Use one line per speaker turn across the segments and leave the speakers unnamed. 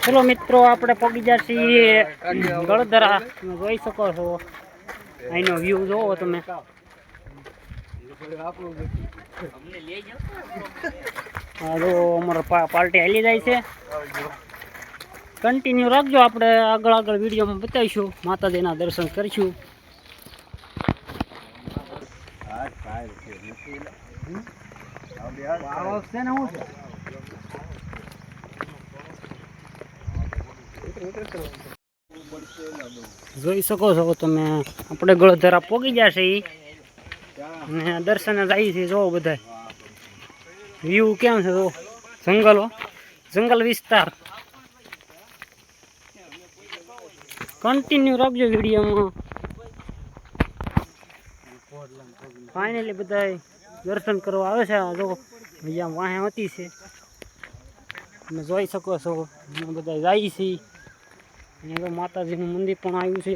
ચલો મિત્રો, આપણે પગી ગયા છીએ ગળધરા. તમે જોઈ શકો છો, અહીંનો વ્યૂ જોવો તમે. હા જો અમારો પાર્ટી હાલી જાય છે. કન્ટિન્યુ રાખજો, આપણે આગળ આગળ વિડીયોમાં બતાવીશું, માતાજીના દર્શન કરીશું. જોઈ શકો છો તમે, આપણે ગળધરા પોગી ગયા છે અને દર્શને જાય છે. જો બધા વ્યૂ કેમ છે, જો જંગલ વિસ્તાર. કન્ટિન્યુ રાખજો વિડીયોમાં. ફાઇનલી બધા દર્શન કરવા આવે છે. જો અહીંયા વાહે હતી છે, તમે જોઈ શકો છો. બધા જાય છે. અહીંયા માતાજીનું મંદિર પણ આવ્યું છે.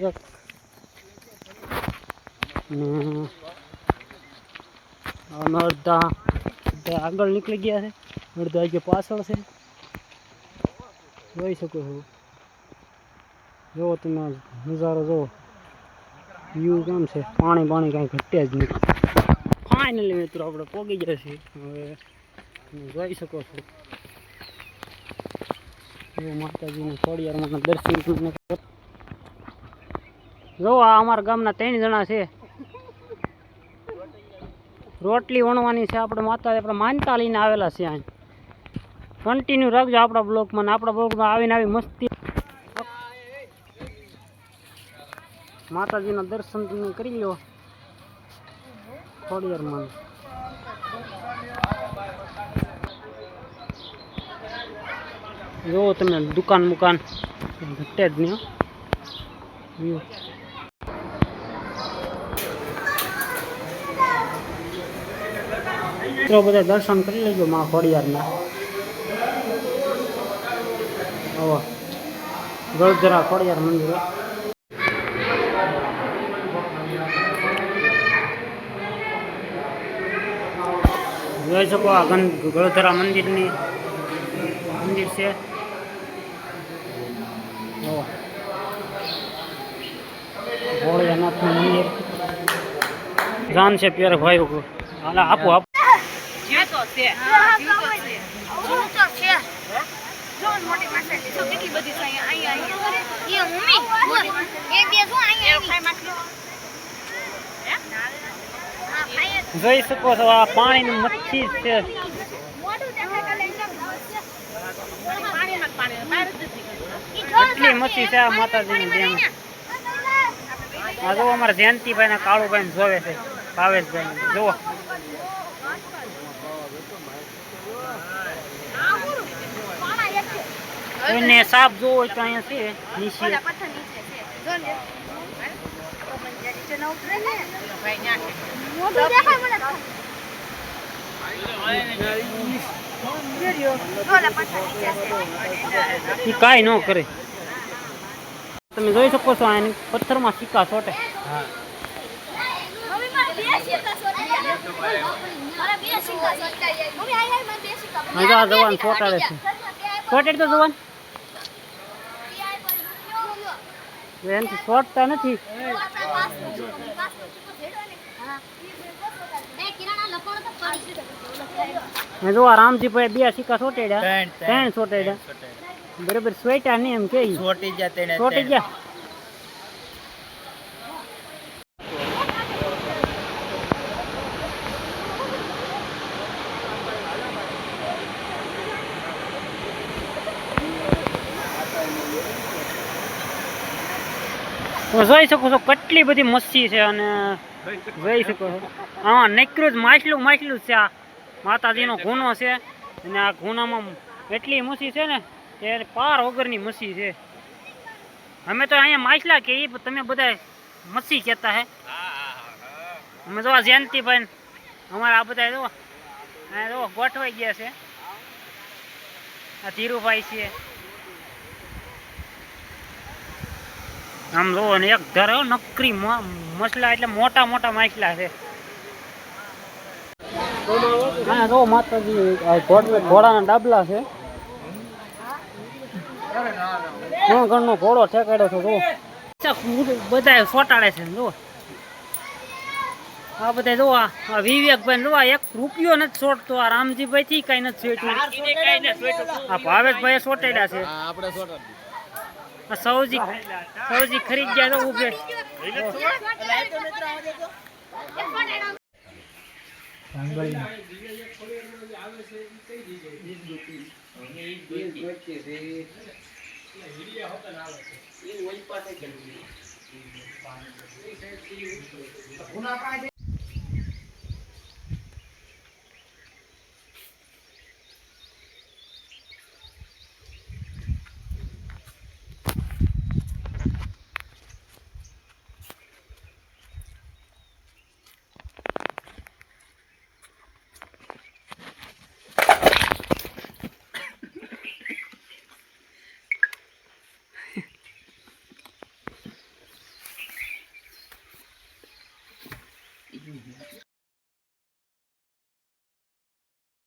અડધા આગળ નીકળી ગયા છે, અડધા જે પાછળ છે. જોઈ શકો છો. જો તમે નજારો જો, વ્યૂ કેમ છે. પાણી કાંઈ ઘટે જ નહીં. ફાઇનલી મિત્રો આપણે પોગી ગયા છીએ. હવે જોઈ શકો છો, માતાજીના ખોડિયારમાં દર્શન. જો આ અમારા ગામના 3 જણા છે. રોટલી વણવાની છે. આપણે આપણે માનતા લઈને આવેલા છે. અહીં કન્ટિન્યુ રાખજો આપણા બ્લોગમાં. આપણા બ્લોગમાં આવીને આવી મસ્તી માતાજીના દર્શન તમે કરી લો ખોડિયારમાં. જો તમે દુકાન ઘટે જ નહીં. મિત્રો બધા દર્શન કરી લેજો માં ખોડિયારના. ગળધરા ખોડિયાર મંદિર. જોઈ શકો આ ગળધરા મંદિર છે. ભોળિયાનાથનું મંદિર. જાન છે પ્યારે ભાઈ. હાલા આપો. જોઈ શકો છો આ પાણીની મચ્છી છે. એટલી મચ્છી છે આ માતાજીની ડેમ. આ જો અમારા જયંતિભાઈ ના કાળુભાઈ જોવે છે, ભાવેશભાઈ. જુઓ કોઈને સાપ જોવો હોય તો અહીંયા છે નીચે. કાંઈ ન કરે. તમે જોઈ શકો છો આની પથ્થરમાં સિક્કા ચોટે. જવાન ચોટાડે છે. ચોટે તો જવાન એનાથી છોડતા નથી. જો રામજીભાઈ 2 સિક્કા ચોટેડ્યા, 3 ચોટેડ્યા. બરાબર સ્વેટા નહીં એમ કે ચોટી ગયા. જોઈ શકો છો કેટલી બધી મચ્છી છે. અને જોઈ શકો છો હા નકરું જ માછલું છે. આ માતાજીનો ખૂનો છે. અને આ ખૂનામાં એટલી મચ્છી છે ને એ પાર વગરની મચ્છી છે. અમે તો અહીંયા માછલા કે તમે બધા મચ્છી કહેતા હે. અમે જો આ જયંતિભાઈ અમારા આ બધા જો ગોઠવાઈ ગયા છે. આ ધીરુભાઈ છે. આમ જોવો ને એક ધરે નકરી મસલા એટલે મોટા માછલા છે. હા જો માતાજી ઘોડાના ડાબલા છે. ઘણનો ઘોડો ઠેકાડ્યો છે જો બધા સોટાડે છે જો આ બધા જો આ વિવેકભાઈ જો એક રૂપિયો નથી છોડતો આ રામજીભાઈ થી કઈ નથી છોટ્યું આ ભાવેશભાઈ સોટેડા છે આ સૌજી ખરીદ ગયા તો ઉભે